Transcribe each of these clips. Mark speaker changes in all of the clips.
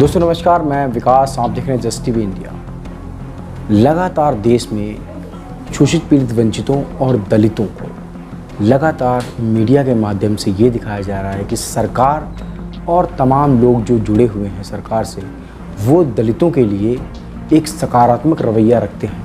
Speaker 1: दोस्तों नमस्कार, मैं विकास। आप देख रहे हैं जस्ट टीवी इंडिया। लगातार देश में शोषित पीड़ित वंचितों और दलितों को लगातार मीडिया के माध्यम से ये दिखाया जा रहा है कि सरकार और तमाम लोग जो जुड़े हुए हैं सरकार से, वो दलितों के लिए एक सकारात्मक रवैया रखते हैं,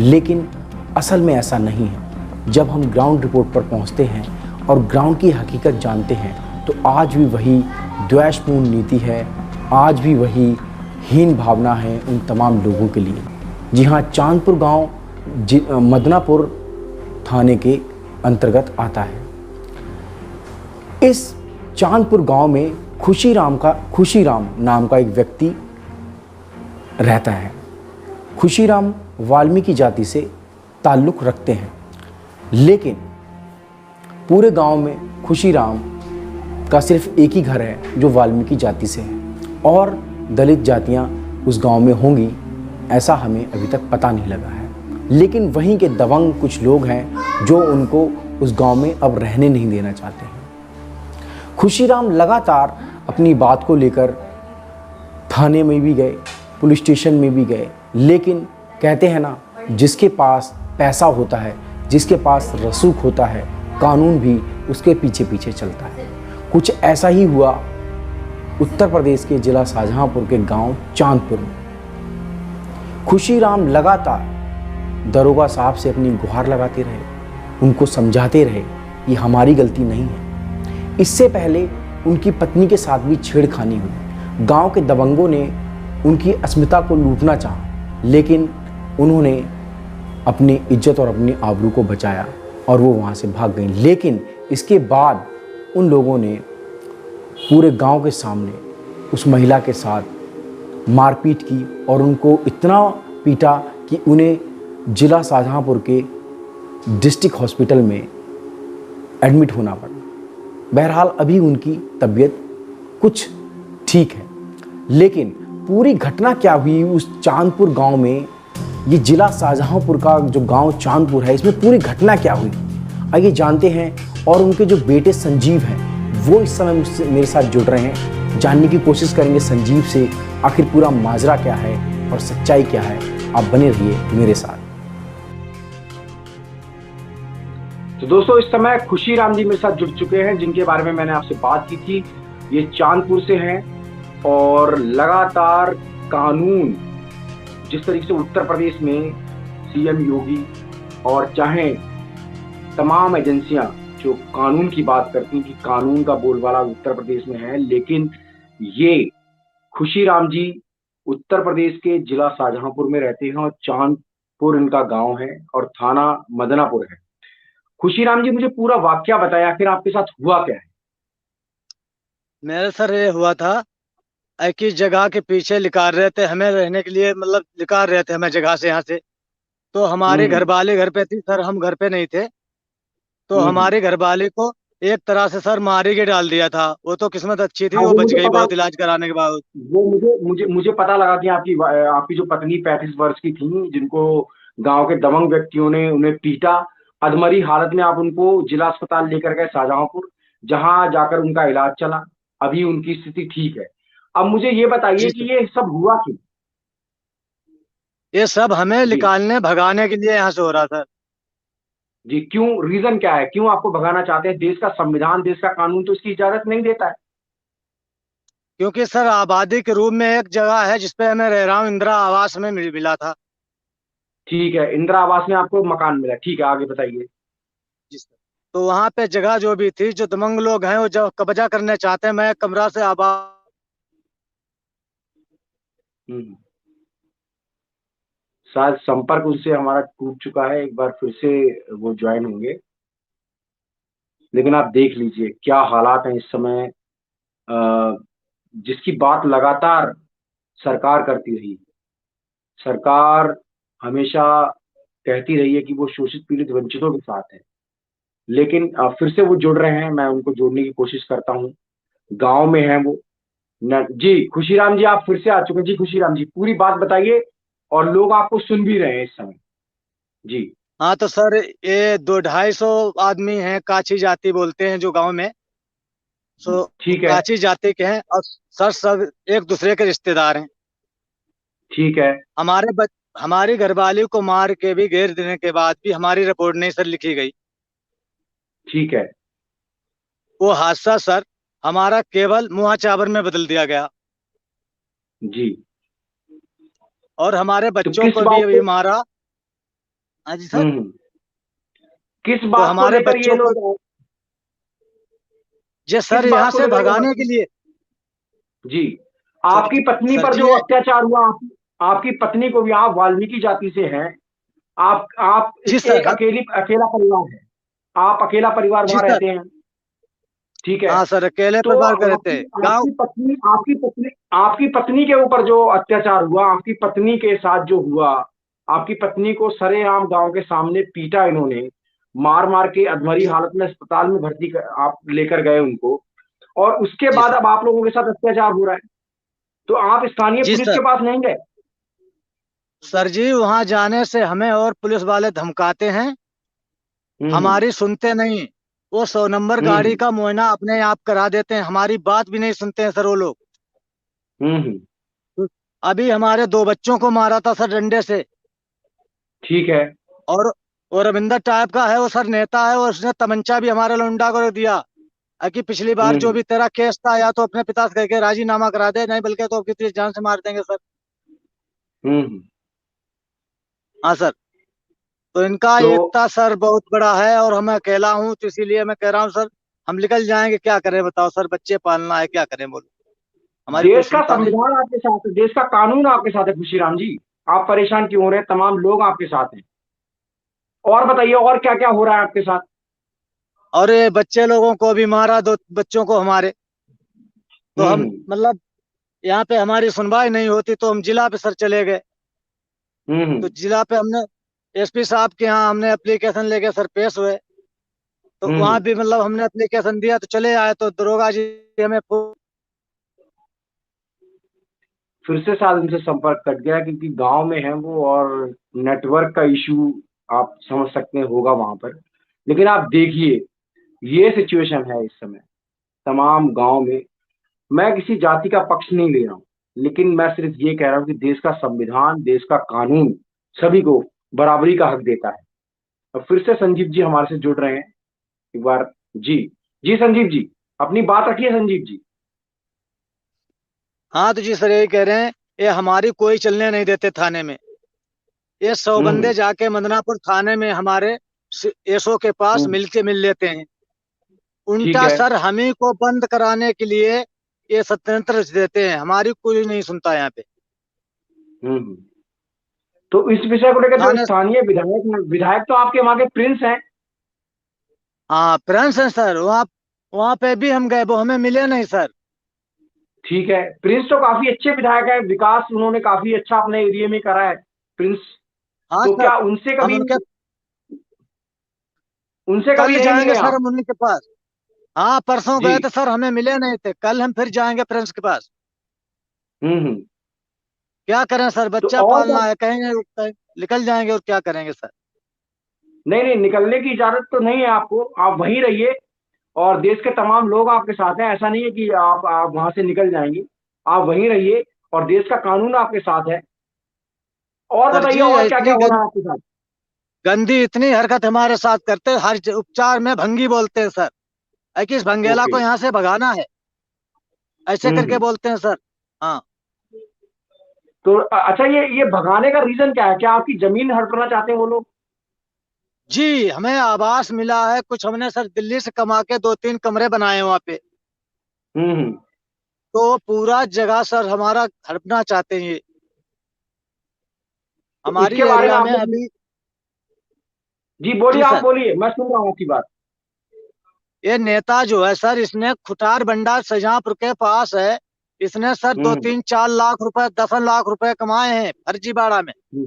Speaker 1: लेकिन असल में ऐसा नहीं है। जब हम ग्राउंड रिपोर्ट पर पहुंचते हैं और ग्राउंड की हकीकत जानते हैं तो आज भी वही द्वेषपूर्ण नीति है, आज भी वही हीन भावना है उन तमाम लोगों के लिए। जी हाँ, चांदपुर गांव मदनापुर थाने के अंतर्गत आता है। इस चांदपुर गांव में खुशीराम नाम का एक व्यक्ति रहता है। खुशीराम वाल्मीकि जाति से ताल्लुक़ रखते हैं, लेकिन पूरे गांव में खुशीराम का सिर्फ एक ही घर है जो वाल्मीकि जाति से है, और दलित जातियां उस गांव में होंगी ऐसा हमें अभी तक पता नहीं लगा है। लेकिन वहीं के दबंग कुछ लोग हैं जो उनको उस गांव में अब रहने नहीं देना चाहते हैं। खुशीराम लगातार अपनी बात को लेकर थाने में भी गए, पुलिस स्टेशन में भी गए, लेकिन कहते हैं ना, जिसके पास पैसा होता है, जिसके पास रसूख होता है, कानून भी उसके पीछे पीछे चलता है। कुछ ऐसा ही हुआ उत्तर प्रदेश के जिला शाहजहांपुर के गांव चांदपुर में। खुशीराम लगातार दरोगा साहब से अपनी गुहार लगाते रहे, उनको समझाते रहे कि हमारी गलती नहीं है। इससे पहले उनकी पत्नी के साथ भी छेड़खानी हुई। गांव के दबंगों ने उनकी अस्मिता को लूटना चाहा, लेकिन उन्होंने अपनी इज्जत और अपनी आबरू को बचाया और वो वहाँ से भाग गई। लेकिन इसके बाद उन लोगों ने पूरे गांव के सामने उस महिला के साथ मारपीट की और उनको इतना पीटा कि उन्हें जिला शाहजहांपुर के डिस्ट्रिक्ट हॉस्पिटल में एडमिट होना पड़ा। बहरहाल अभी उनकी तबीयत कुछ ठीक है, लेकिन पूरी घटना क्या हुई उस चांदपुर गांव में, ये जिला शाहजहांपुर का जो गांव चांदपुर है, इसमें पूरी घटना क्या हुई, आइए जानते हैं। और उनके जो बेटे संजीव हैं वो इस समय मुझसे मेरे साथ जुड़ रहे हैं। जानने की कोशिश करेंगे संजीव से आखिर पूरा माजरा क्या है और सच्चाई क्या है। आप बने रहिए मेरे साथ। तो दोस्तों, इस समय खुशीराम जी मेरे साथ जुड़ चुके हैं, जिनके बारे में मैंने आपसे बात की थी। ये चांदपुर से हैं और लगातार कानून, जिस तरीके से उत्तर प्रदेश में सीएम योगी और चाहे तमाम एजेंसियां जो कानून की बात करती हैं कि कानून का बोलबाला उत्तर प्रदेश में है, लेकिन ये खुशीराम जी उत्तर प्रदेश के जिला शाहजहांपुर में रहते हैं और चांदपुर इनका गांव है और थाना मदनापुर है। खुशीराम जी, मुझे पूरा वाकया बताया, आखिर आपके साथ हुआ क्या है?
Speaker 2: मेरे सर ये हुआ था, एक ही जगह के पीछे निकाल रहे थे हमें रहने के लिए, मतलब निकाल रहे थे हमें जगह से, यहाँ से। तो हमारे घर
Speaker 1: हम्म
Speaker 2: वाले घर पे थी सर, हम घर पे नहीं थे। तो
Speaker 1: हम्म।
Speaker 2: हमारे घर वाले को एक तरह से सर मार के डाल दिया था। वो तो किस्मत अच्छी थी,
Speaker 1: हाँ,
Speaker 2: वो
Speaker 1: वो
Speaker 2: बच
Speaker 1: मुझे
Speaker 2: गई
Speaker 1: पता,
Speaker 2: बहुत इलाज कराने के बाद।
Speaker 1: वो मुझे मुझे मुझे पता लगा कि आपकी जो पत्नी 35 वर्ष की थी, जिनको गांव के दबंग व्यक्तियों ने उन्हें पीटा। अधमरी हालत में आप उनको जिला अस्पताल लेकर गए शाहजहांपुर, जहां जाकर उनका इलाज चला। अभी उनकी स्थिति ठीक है। अब मुझे ये बताइए
Speaker 2: जी
Speaker 1: कि
Speaker 2: सर,
Speaker 1: ये सब हुआ क्यों?
Speaker 2: ये सब हमें
Speaker 1: जी
Speaker 2: निकालने भगाने के लिए यहाँ से हो रहा था।
Speaker 1: जी, क्यों? रीजन क्या है, क्यों आपको भगाना चाहते हैं? देश का संविधान, देश का कानून तो इसकी इजाजत नहीं देता है।
Speaker 2: क्योंकि सर आबादी के रूप में एक जगह है जिसपे मैं रह रहा हूँ, इंदिरा आवास में मिला था।
Speaker 1: ठीक है, इंदिरा आवास में आपको मकान मिला, ठीक है, आगे बताइए।
Speaker 2: जी सर। तो वहाँ पे जगह जो भी थी, जो दबंग लोग हैं वो जो कब्जा करने चाहते हैं, मैं कमरा से आबाद।
Speaker 1: हम्म। शायद संपर्क उनसे हमारा टूट चुका है, एक बार फिर से वो ज्वाइन होंगे। लेकिन आप देख लीजिए क्या हालात हैं इस समय। अ, जिसकी बात लगातार सरकार करती रही, सरकार हमेशा कहती रही है कि वो शोषित पीड़ित वंचितों के साथ है, लेकिन फिर से वो जुड़ रहे हैं। मैं उनको जोड़ने की कोशिश करता हूँ। गांव में है वो न जी। खुशीराम जी, आप फिर से आ चुके हैं। जी खुशीराम जी, पूरी बात बताइए, और लोग आपको सुन भी रहे हैं इस समय। जी
Speaker 2: हाँ तो सर, ये 200-250 आदमी हैं, काछी जाति बोलते हैं जो गांव में। सो
Speaker 3: ठीक है,
Speaker 2: काची जाति के हैं और सर सब एक दूसरे के रिश्तेदार हैं।
Speaker 3: ठीक है,
Speaker 2: हमारी घरवाली को मार के भी घेर देने के बाद भी हमारी रिपोर्ट नहीं सर लिखी गई।
Speaker 3: ठीक है।
Speaker 2: वो हादसा सर हमारा केवल मुआ चाबर में बदल दिया गया
Speaker 3: जी।
Speaker 2: और हमारे
Speaker 3: तो
Speaker 2: बच्चों
Speaker 3: किस
Speaker 2: को भी
Speaker 3: बात
Speaker 2: अभी
Speaker 3: को
Speaker 2: मारा। हाँ जी सर।
Speaker 3: हम्म, किस
Speaker 2: तो
Speaker 3: बात को
Speaker 2: हमारे
Speaker 3: लेकर ये
Speaker 2: बच्चों को
Speaker 3: लोग,
Speaker 2: ये
Speaker 3: किस
Speaker 2: सर यहाँ
Speaker 3: बात को
Speaker 2: से
Speaker 3: लेकर ये
Speaker 2: भगाने के लिए।
Speaker 3: जी,
Speaker 2: सर
Speaker 3: आपकी पत्नी
Speaker 2: सर
Speaker 3: पर
Speaker 2: जी
Speaker 3: जो अत्याचार हुआ, आपकी पत्नी को भी, आप वाल्मीकि जाति से हैं, आप
Speaker 2: जी
Speaker 3: एक
Speaker 2: सर।
Speaker 3: अकेला परिवार है, आप अकेला परिवार
Speaker 2: जी
Speaker 3: वहां
Speaker 2: सर।
Speaker 3: रहते हैं, ठीक है।
Speaker 2: हाँ सर अकेले
Speaker 3: तो
Speaker 2: परिवार के रहते
Speaker 3: आपकी
Speaker 2: हैं गाँव।
Speaker 3: आपकी पत्नी के ऊपर जो अत्याचार हुआ, आपकी पत्नी के साथ जो हुआ, आपकी पत्नी को सरेआम गांव के सामने पीटा इन्होंने, मार मार के अधमरी
Speaker 2: जी
Speaker 3: हालत में अस्पताल में आप लेकर गए उनको, और उसके
Speaker 2: जी
Speaker 3: बाद
Speaker 2: सर।
Speaker 3: अब आप लोगों के साथ अत्याचार हो रहा है, तो आप स्थानीय
Speaker 2: जी
Speaker 3: पुलिस
Speaker 2: सर।
Speaker 3: के पास नहीं गए?
Speaker 2: सर जी वहां जाने से हमें और पुलिस वाले धमकाते हैं,
Speaker 3: हम्म,
Speaker 2: हमारी सुनते नहीं। वो 100 नंबर गाड़ी
Speaker 3: हम्म,
Speaker 2: का मुआयना अपने आप करा देते हैं, हमारी बात भी नहीं सुनते हैं सर वो लोग।
Speaker 3: हम्म, हम्म।
Speaker 2: अभी हमारे 2 बच्चों को मारा था सर डंडे से।
Speaker 3: ठीक है।
Speaker 2: और वो रविंदर टाइप का है, वो सर नेता है, और उसने तमंचा भी हमारे लौंडा को दिया कि पिछली बार जो
Speaker 3: हम्म,
Speaker 2: भी तेरा केस था या तो अपने पिता से कह के राजीनामा करा दे, नहीं बल्कि तो आपकी तुझे जान से मार देंगे सर।
Speaker 3: हम्म।
Speaker 2: हाँ सर। तो इनका
Speaker 3: तो
Speaker 2: एकता सर बहुत बड़ा है और मैं अकेला हूँ, तो इसीलिए मैं कह रहा हूँ सर हम निकल जाएंगे, क्या करें बताओ सर, बच्चे पालना है, क्या करें बोलो, हमारी कोई
Speaker 3: देश का
Speaker 2: सुनता नहीं।
Speaker 3: संविधान आपके साथ है, देश का कानून आपके साथ है खुशीराम जी, आप परेशान क्यों हो रहे हैं? तमाम लोग आपके साथ हैं। और बताइए, और क्या क्या हो रहा है आपके साथ?
Speaker 2: और ये बच्चे लोगों को भी मारा, 2 बच्चों को हमारे। तो हम
Speaker 3: हम्म,
Speaker 2: मतलब यहाँ पे हमारी सुनवाई नहीं होती तो हम जिला पे सर चले गए।
Speaker 3: हम्म,
Speaker 2: तो जिला पे हमने एसपी साहब के यहाँ हमने एप्लीकेशन लेके सर पेश हुए। तो
Speaker 3: हम्म।
Speaker 2: वहां भी मतलब हमने एप्लीकेशन दिया तो चले आए, तो दरोगा जी हमें
Speaker 3: फिर से शायद उनसे संपर्क कट गया, क्योंकि गांव में है वो, और नेटवर्क का इशू आप समझ सकते हैं होगा वहां पर। लेकिन आप देखिए, ये सिचुएशन है इस समय तमाम गांव में। मैं किसी जाति का पक्ष नहीं ले रहा हूं, लेकिन मैं सिर्फ ये कह रहा हूं कि देश का संविधान, देश का कानून सभी को बराबरी का हक देता है। और फिर से संजीव जी हमारे से जुड़ रहे हैं एक बार। जी, जी संजीव जी, अपनी बात रखिए संजीव जी।
Speaker 2: हाँ तो जी सर यही कह रहे हैं, ये हमारी कोई चलने नहीं देते थाने में। ये 100 बंदे
Speaker 3: हम्म,
Speaker 2: जाके मदनापुर थाने में हमारे एसओ के पास
Speaker 3: हम्म।
Speaker 2: मिल लेते हैं।
Speaker 3: ठीक
Speaker 2: उल्टा
Speaker 3: है।
Speaker 2: सर हमें को बंद कराने के लिए ये षड्यंत्र देते हैं, हमारी कोई नहीं सुनता यहाँ पे।
Speaker 3: हम्म। तो इस विषय को लेकर जो
Speaker 2: थाने।
Speaker 3: स्थानीय विधायक हैं, विधायक तो आपके वहां के प्रिंस हैं।
Speaker 2: हाँ प्रिंस है सर, वहाँ वहाँ पे भी हम गए, वो हमें मिले नहीं सर।
Speaker 3: ठीक है, प्रिंस तो काफी अच्छे विधायक है, विकास उन्होंने काफी अच्छा अपने एरिया में करा है प्रिंस।
Speaker 2: हाँ
Speaker 3: तो
Speaker 2: सर।
Speaker 3: क्या उनसे
Speaker 2: हम
Speaker 3: कभी,
Speaker 2: उनके
Speaker 3: उनसे कभी
Speaker 2: कल
Speaker 3: नहीं
Speaker 2: जाएंगे
Speaker 3: मिले
Speaker 2: सर
Speaker 3: आप?
Speaker 2: हम उन्हीं के पास। हाँ परसों
Speaker 3: जी।
Speaker 2: गए थे सर, हमें मिले नहीं थे, कल हम फिर जाएंगे प्रिंस के पास।
Speaker 3: हम्म।
Speaker 2: क्या करें सर,
Speaker 3: तो
Speaker 2: बच्चा
Speaker 3: और क्या?
Speaker 2: पालना है, कहेंगे निकल जाएंगे और क्या करेंगे सर।
Speaker 3: नहीं नहीं, निकलने की इजाजत तो नहीं है आपको, आप वहीं रहिए, और देश के तमाम लोग आपके साथ हैं। ऐसा नहीं है कि आप वहां से निकल जाएंगे, आप वहीं रहिए, और देश का कानून आपके साथ है। और
Speaker 2: सर
Speaker 3: बताइए,
Speaker 2: जी
Speaker 3: और क्या क्या
Speaker 2: इतनी
Speaker 3: हो रहा है आपके साथ?
Speaker 2: गंदी इतनी हरकत हमारे साथ करते हैं, हर उपचार में भंगी बोलते हैं सर। है कि इस भंगेला
Speaker 3: ओके।
Speaker 2: को यहाँ से भगाना है, ऐसे करके
Speaker 3: हम्म।
Speaker 2: बोलते हैं सर। हाँ
Speaker 3: तो अच्छा, ये भगाने का रीजन क्या है? क्या आपकी जमीन हड़पना चाहते हैं वो लोग?
Speaker 2: जी, हमें आवास मिला है कुछ, हमने सर दिल्ली से कमा के 2-3 कमरे बनाए हैं वहाँ पे।
Speaker 3: हम्म।
Speaker 2: तो पूरा जगह सर हमारा हड़पना चाहते हैं ये,
Speaker 3: तो
Speaker 2: हमारी
Speaker 3: इसके बारे में
Speaker 2: एरिया
Speaker 3: आप
Speaker 2: में
Speaker 3: लोग,
Speaker 2: अभी।
Speaker 3: जी बोलिए,
Speaker 2: जी
Speaker 3: आप
Speaker 2: सर।
Speaker 3: बोलिए, मैं सुन रहा हूँ आपकी बात।
Speaker 2: ये नेता जो है सर, इसने खुटार भंडार शाहजहांपुर के पास है, इसने सर दो
Speaker 3: हम्म,
Speaker 2: तीन 4 लाख रुपए 10 लाख रुपए कमाए हैं फर्जीवाड़ा में।
Speaker 3: हम्म,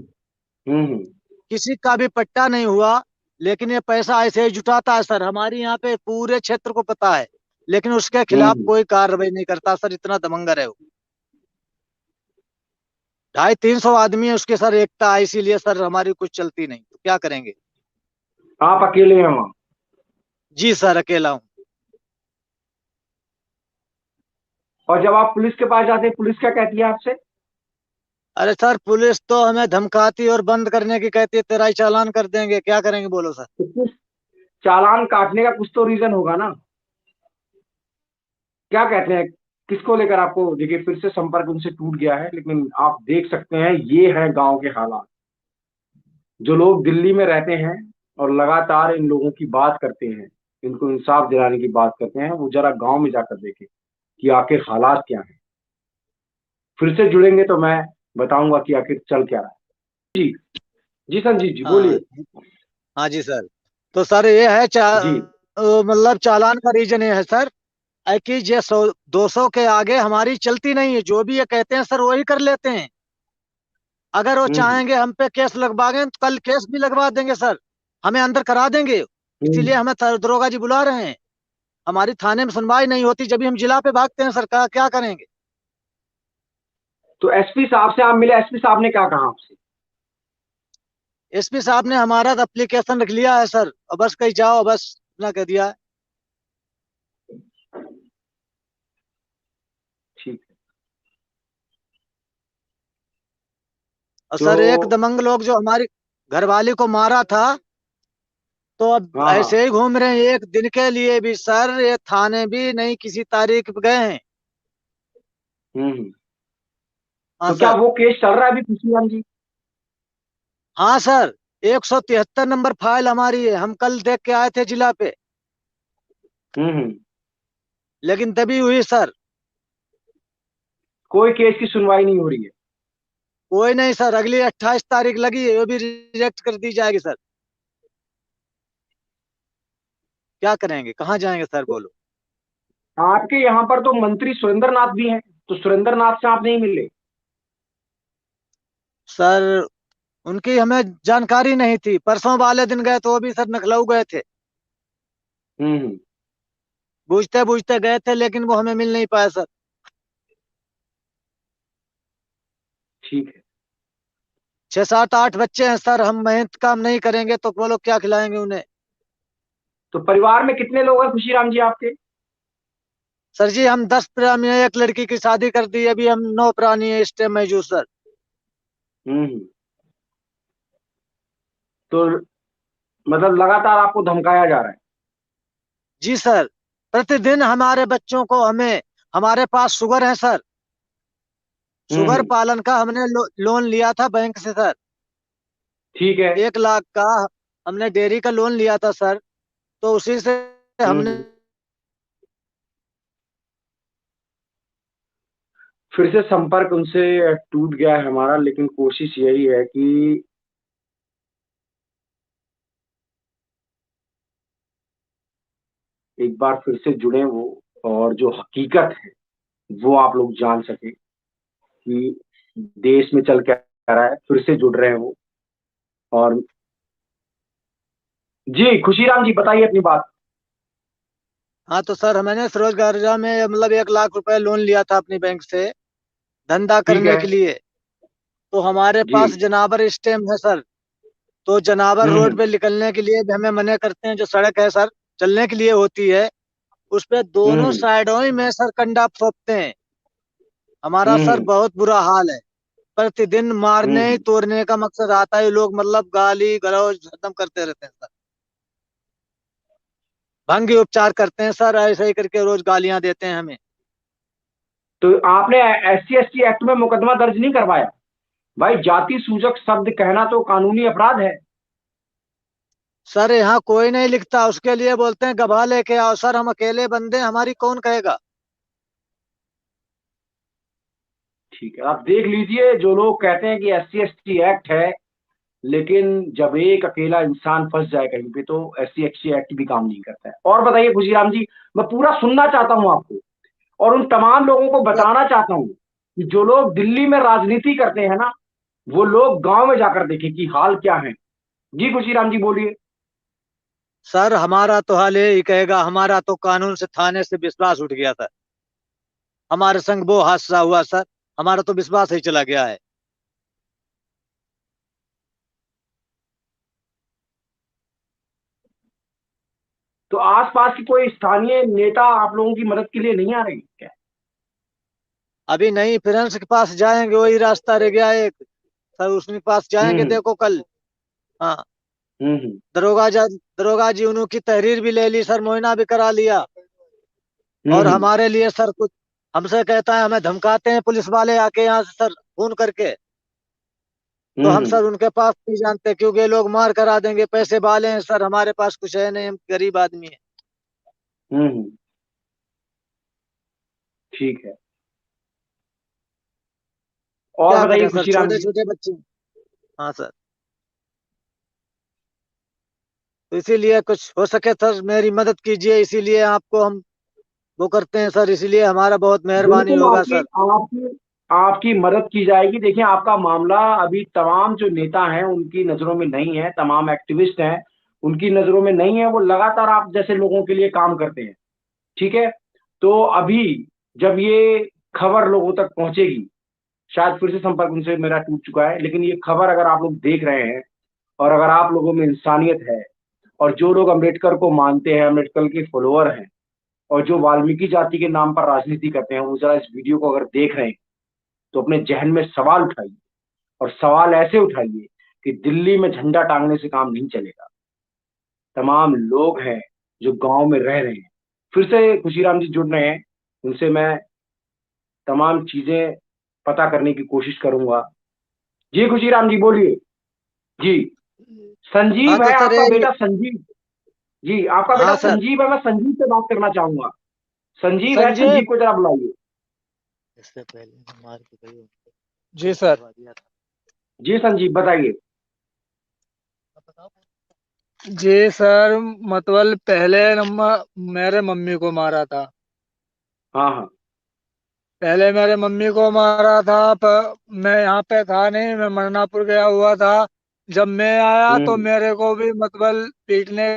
Speaker 3: हम्म,
Speaker 2: किसी का भी पट्टा नहीं हुआ, लेकिन ये पैसा ऐसे ही जुटाता है सर, हमारी यहाँ पे पूरे क्षेत्र को पता है, लेकिन उसके खिलाफ
Speaker 3: हम्म।
Speaker 2: कोई कार्रवाई नहीं करता सर, इतना दमंगर है वो। 250-300 आदमी है उसके सर, एकता है, इसीलिए सर हमारी कुछ चलती नहीं, तो क्या करेंगे।
Speaker 3: आप अकेले हैं वहां?
Speaker 2: जी सर अकेला हूँ।
Speaker 3: और जब आप पुलिस के पास जाते हैं, पुलिस क्या कहती है आपसे?
Speaker 2: अरे सर, पुलिस तो हमें धमकाती और बंद करने की कहती है, तेरा ही चालान कर देंगे, क्या करेंगे बोलो सर।
Speaker 3: तो कुछ चालान काटने का कुछ तो रीजन होगा ना? क्या कहते हैं, किसको लेकर आपको, देखिए फिर से संपर्क उनसे टूट गया है, लेकिन आप देख सकते हैं ये है गांव के हालात। जो लोग दिल्ली में रहते हैं और लगातार इन लोगों की बात करते हैं, इनको इंसाफ दिलाने की बात करते हैं, वो जरा गांव में जाकर देखें कि आखिर हालात क्या हैं। फिर से जुड़ेंगे तो मैं बताऊंगा कि आखिर चल क्या रहा है। जी। जी संजीव जी
Speaker 2: हाँ।
Speaker 3: बोलिए।
Speaker 2: हाँ जी सर। तो सर ये है
Speaker 3: जी।
Speaker 2: मतलब चालान का रीजन ये है सर, है कि ये 100 200 के आगे हमारी चलती नहीं है। जो भी ये कहते हैं सर वही कर लेते हैं। अगर वो
Speaker 3: हम्म
Speaker 2: चाहेंगे हम पे केस लगवाएंगे तो कल केस भी लगवा देंगे सर, हमें अंदर करा देंगे।
Speaker 3: हम्म।
Speaker 2: इसीलिए हमें दरोगा जी बुला रहे हैं। हमारी थाने में सुनवाई नहीं होती, जब भी हम जिला पे भागते हैं सर, क्या करेंगे।
Speaker 3: तो एसपी साहब से आप मिले, एसपी साहब ने क्या कहा आपसे?
Speaker 2: एसपी साहब ने हमारा तो एप्लीकेशन रख लिया है सर, और बस कहीं जाओ बस ना कह दिया है।
Speaker 3: ठीक है।
Speaker 2: और
Speaker 3: तो
Speaker 2: सर एक दबंग लोग जो हमारी घरवाली को मारा था, तो अब
Speaker 3: हाँ हाँ।
Speaker 2: ऐसे ही घूम रहे हैं एक दिन के लिए भी सर, ये थाने भी नहीं किसी तारीख पे गए हैं।
Speaker 3: हम्म।
Speaker 2: हाँ
Speaker 3: तो क्या
Speaker 2: सर।
Speaker 3: वो केस चल रहा है अभी खुशीराम जी?
Speaker 2: हाँ सर, 173 नंबर फाइल हमारी है, हम कल देख के आए थे जिला पे,
Speaker 3: हम्म।
Speaker 2: लेकिन तभी हुई सर।
Speaker 3: कोई केस की सुनवाई नहीं हो रही है?
Speaker 2: कोई नहीं सर, अगली 28 तारीख लगी है, वो भी रिजेक्ट कर दी जाएगी सर। क्या करेंगे, कहाँ जाएंगे सर बोलो।
Speaker 3: आपके यहाँ पर तो मंत्री सुरेंद्र नाथ भी हैं, तो सुरेंद्र नाथ से आप नहीं मिले?
Speaker 2: सर उनकी हमें जानकारी नहीं थी, परसों वाले दिन गए तो वो भी सर लखनऊ गए थे।
Speaker 3: हम्म।
Speaker 2: पूछते पूछते गए थे, लेकिन वो हमें मिल नहीं पाया सर।
Speaker 3: ठीक है।
Speaker 2: 6 7 8 बच्चे हैं सर, हम मेहनत काम नहीं करेंगे तो वो लोग क्या खिलाएंगे उन्हें।
Speaker 3: तो परिवार में कितने लोग हैं खुशीराम जी आपके?
Speaker 2: सर जी हम 10 प्राणी हैं, एक लड़की की शादी कर दी, अभी हम 9 प्राणी है इस टाइम मौजूद सर।
Speaker 3: हम्म। तो मतलब लगातार आपको धमकाया जा रहा है?
Speaker 2: जी सर, प्रतिदिन हमारे बच्चों को हमें, हमारे पास शुगर है सर, शुगर
Speaker 3: हम्म।
Speaker 2: पालन का हमने लोन लिया था बैंक से सर।
Speaker 3: ठीक है।
Speaker 2: 1 लाख का हमने डेयरी का लोन लिया था सर, तो उसी से हमने।
Speaker 3: हम्म। फिर से संपर्क उनसे टूट गया है हमारा, लेकिन कोशिश यही है कि एक बार फिर से जुड़े वो, और जो हकीकत है वो आप लोग जान सके कि देश में चल क्या रहा है। फिर से जुड़ रहे हैं वो। और जी खुशीराम जी बताइए अपनी बात।
Speaker 2: हाँ तो सर मैंने स्वरोजगार में मतलब 1 लाख रुपए लोन लिया था अपनी बैंक से, धंधा
Speaker 3: ठीक
Speaker 2: करने
Speaker 3: है।
Speaker 2: के लिए। तो हमारे
Speaker 3: जी।
Speaker 2: पास जनावर स्टैम्प है सर, तो जनावर रोड
Speaker 3: हम्म
Speaker 2: पे निकलने के लिए भी हमें मना करते हैं। जो सड़क है सर चलने के लिए होती है, उस पे दोनों
Speaker 3: हम्म
Speaker 2: साइडों ही में सर कंडा थोपते हैं। हमारा सर
Speaker 3: हम्म
Speaker 2: बहुत बुरा हाल है, प्रतिदिन मारने ही
Speaker 3: हम्म।
Speaker 2: तोड़ने का मकसद आता है। लोग मतलब गाली गलौज खत्म करते रहते हैं सर, भंगी उपचार करते हैं सर, ऐसे ही करके रोज गालियां देते हैं हमें।
Speaker 3: तो आपने SC ST एक्ट में मुकदमा दर्ज नहीं करवाया? भाई जाति सूचक शब्द कहना तो कानूनी अपराध है।
Speaker 2: सर यहाँ कोई नहीं लिखता, उसके लिए बोलते हैं गवाह लेके आओ। सर हम अकेले बंदे हैं, हमारी कौन कहेगा।
Speaker 3: ठीक है, आप देख लीजिए, जो लोग कहते हैं कि SC ST एक्ट है, लेकिन जब एक अकेला इंसान फंस जाए कहीं पे तो SC ST एक्ट भी काम नहीं करता है। और बताइए खुशीराम जी, मैं पूरा सुनना चाहता हूं आपको, और उन तमाम लोगों को
Speaker 2: सर,
Speaker 3: बताना चाहता हूं कि जो लोग दिल्ली में राजनीति करते हैं ना, वो लोग गांव में जाकर देखें कि हाल क्या है। जी खुशीराम जी बोलिए।
Speaker 2: सर हमारा तो हाल यही कहेगा, हमारा तो कानून से थाने से विश्वास उठ गया सर। हमारे संग वो हादसा हुआ सर, हमारा तो विश्वास ही चला गया है।
Speaker 3: तो आसपास की कोई स्थानीय नेता आप लोगों की मदद के लिए नहीं आ रही क्या?
Speaker 2: अभी नहीं, फ्रेंड्स के पास जाएंगे, वही रास्ता रह गया एक सर, उसके पास जाएंगे,
Speaker 3: हम्म
Speaker 2: देखो कल। हाँ,
Speaker 3: हम्म
Speaker 2: दरोगा जी उन्होंने तहरीर भी ले ली सर, मुआयना भी करा लिया। और
Speaker 3: हम्म
Speaker 2: हमारे लिए सर कुछ हमसे कहता है, हमें धमकाते हैं पुलिस वाले आके यहाँ से सर फोन करके। तो हम
Speaker 3: हम्म
Speaker 2: सर उनके पास नहीं जानते, क्योंकि ये लोग मार करा देंगे, पैसे वाले हैं सर, हमारे पास कुछ है नहीं, हम गरीब आदमी है।
Speaker 3: हम्म ठीक है। और
Speaker 2: क्या
Speaker 3: बताइए
Speaker 2: करें सर,
Speaker 3: खुशीराम
Speaker 2: छोटे
Speaker 3: जी।
Speaker 2: छोटे बच्चे। हाँ सर, तो इसीलिए कुछ हो सके सर मेरी मदद कीजिए, इसीलिए आपको हम वो करते हैं सर, इसीलिए हमारा बहुत मेहरबानी
Speaker 3: बिल्कुल
Speaker 2: होगा
Speaker 3: आपकी
Speaker 2: सर।
Speaker 3: आपकी आपकी मदद की जाएगी। देखिए आपका मामला अभी तमाम जो नेता हैं उनकी नजरों में नहीं है, तमाम एक्टिविस्ट हैं उनकी नजरों में नहीं है। वो लगातार आप जैसे लोगों के लिए काम करते हैं, ठीक है। तो अभी जब ये खबर लोगों तक पहुंचेगी, शायद फिर से संपर्क उनसे मेरा टूट चुका है, लेकिन ये खबर अगर आप लोग देख रहे हैं और अगर आप लोगों में इंसानियत है और जो लोग अम्बेडकर को मानते हैं, अम्बेडकर के फॉलोअर हैं और जो वाल्मीकि जाति के नाम पर राजनीति करते हैं, वो जरा इस वीडियो को अगर देख रहे हैं तो अपने जहन में सवाल उठाइए, और सवाल ऐसे उठाइए कि दिल्ली में झंडा टांगने से काम नहीं चलेगा। तमाम लोग हैं जो गांव में रह रहे हैं, फिर से खुशीराम जी जुड़ रहे हैं, उनसे मैं तमाम चीजें पता करने की कोशिश करूंगा। जी खुशीराम जी बोलिए। जी
Speaker 2: हाँ
Speaker 3: संजीव
Speaker 2: तो
Speaker 3: है
Speaker 2: सर
Speaker 3: आपका
Speaker 2: यही।
Speaker 3: बेटा, संजीव। जी आपका बेटा
Speaker 2: हाँ सर।
Speaker 3: संजीव है, मैं संजीव से बात करना चाहूंगा। संजीव है,
Speaker 2: संजीव।
Speaker 3: संजीव को जरा बुलाइए।
Speaker 2: इससे पहले मार के गई। जी सर।
Speaker 3: जी संजीव बताइए।
Speaker 2: जी सर, मतलब पहले नंबर मेरे मम्मी को मारा था।
Speaker 3: हाँ हाँ।
Speaker 2: पहले मेरे मम्मी को मारा था, पर मैं यहाँ पे था नहीं, मैं मरनापुर गया हुआ था। जब मैं आया तो
Speaker 3: हम्म
Speaker 2: मेरे को भी मतलब पीटने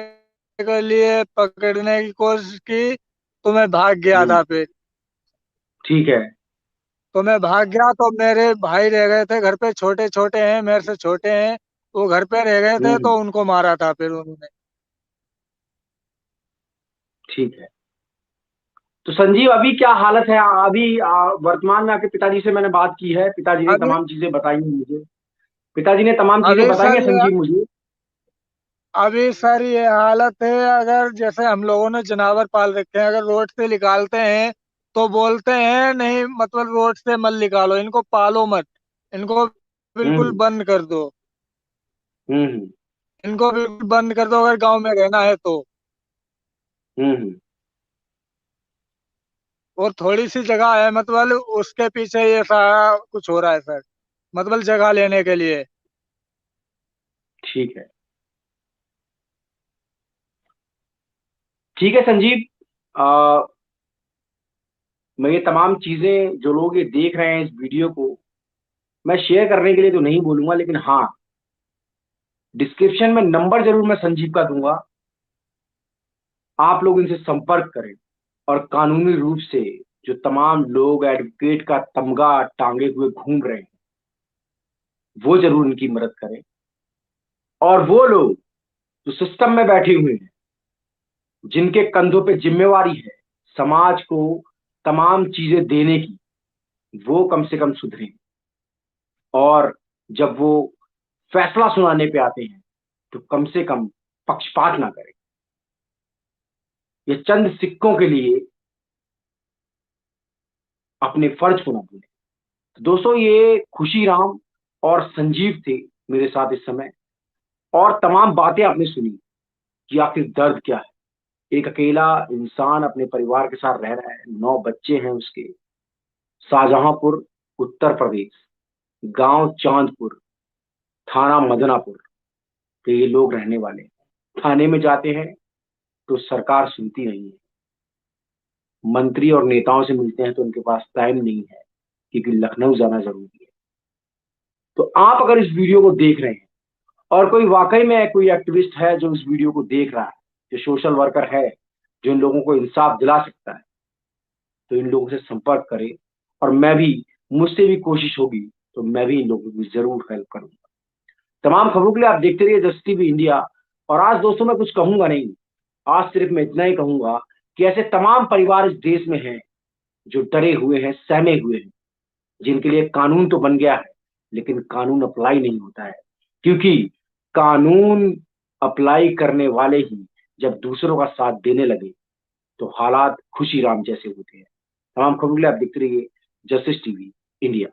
Speaker 2: के लिए पकड़ने की कोशिश की, तो मैं भाग गया
Speaker 3: हम्म
Speaker 2: था फिर।
Speaker 3: ठीक है।
Speaker 2: तो मैं भाग गया, तो मेरे भाई रह गए थे घर पे, छोटे छोटे हैं, मेरे से छोटे हैं। वो घर पे रह गए थे,
Speaker 3: हम्म
Speaker 2: तो उनको मारा था फिर उन्होंने।
Speaker 3: ठीक है। तो संजीव अभी क्या हालत है? अभी वर्तमान में आपके पिताजी से मैंने बात की है, पिताजी ने
Speaker 2: अभी
Speaker 3: तमाम चीजें बताई हैं मुझे। पिताजी ने तमाम चीजें
Speaker 2: अभी
Speaker 3: बताई
Speaker 2: सर
Speaker 3: हैं
Speaker 2: ये
Speaker 3: संजीव मुझे।
Speaker 2: अभी सर ये हालत है, अगर जैसे हम लोगों ने जानवर पाल रखे हैं, अगर रोड से निकालते हैं तो बोलते हैं नहीं, मतलब रोड से मत निकालो, इनको पालो मत, इनको बिल्कुल
Speaker 3: हम्म
Speaker 2: बंद कर दो,
Speaker 3: हम्म
Speaker 2: इनको बिल्कुल बंद कर दो अगर गांव में रहना है तो।
Speaker 3: हम्म
Speaker 2: और थोड़ी सी जगह है, मतलब उसके पीछे ये सारा कुछ हो रहा है सर, मतलब जगह लेने के लिए।
Speaker 3: ठीक है। ठीक है संजीव, आ, मैं ये तमाम चीजें जो लोग ये देख रहे हैं इस वीडियो को, मैं शेयर करने के लिए तो नहीं बोलूंगा, लेकिन हाँ डिस्क्रिप्शन में नंबर जरूर मैं संजीव का दूंगा। आप लोग इनसे संपर्क करें और कानूनी रूप से जो तमाम लोग एडवोकेट का तमगा टांगे हुए घूम रहे हैं, वो जरूर इनकी मदद करें। और वो लोग जो सिस्टम में बैठे हुए हैं, जिनके कंधों पे जिम्मेवारी है समाज को तमाम चीजें देने की, वो कम से कम सुधरें। और जब वो फैसला सुनाने पे आते हैं तो कम से कम पक्षपात ना करें। ये चंद सिक्कों के लिए अपने फर्ज को ना भूलें। तो दोस्तों ये खुशी राम और संजीव थे मेरे साथ इस समय, और तमाम बातें आपने सुनी कि आखिर दर्द क्या है। एक अकेला इंसान अपने परिवार के साथ रह रहा है, 9 बच्चे हैं उसके, शाहजहांपुर उत्तर प्रदेश, गांव चांदपुर, थाना मदनापुर के ये लोग रहने वाले हैं। थाने में जाते हैं तो सरकार सुनती नहीं है, मंत्री और नेताओं से मिलते हैं तो उनके पास टाइम नहीं है, क्योंकि लखनऊ जाना जरूरी है। तो आप अगर इस वीडियो को देख रहे हैं और कोई वाकई में कोई एक्टिविस्ट है जो इस वीडियो को देख रहा है, जो सोशल वर्कर है, जो इन लोगों को इंसाफ दिला सकता है, तो इन लोगों से संपर्क करें। और मैं भी, मुझसे भी कोशिश होगी तो मैं भी इन लोगों की जरूर हेल्प करूंगा। तमाम खबरों के लिए आप देखते रहिए जस्ट टीवी इंडिया। और आज दोस्तों मैं कुछ कहूंगा नहीं, आज सिर्फ मैं इतना ही कहूंगा कि ऐसे तमाम परिवार इस देश में हैं जो डरे हुए हैं, सहमे हुए हैं, जिनके लिए कानून तो बन गया है लेकिन कानून अप्लाई नहीं होता है, क्योंकि कानून अप्लाई करने वाले ही जब दूसरों का साथ देने लगे तो हालात खुशी राम जैसे होते हैं। तमाम खबरों के लिए आप देखते रहिए जस्टिस टीवी इंडिया।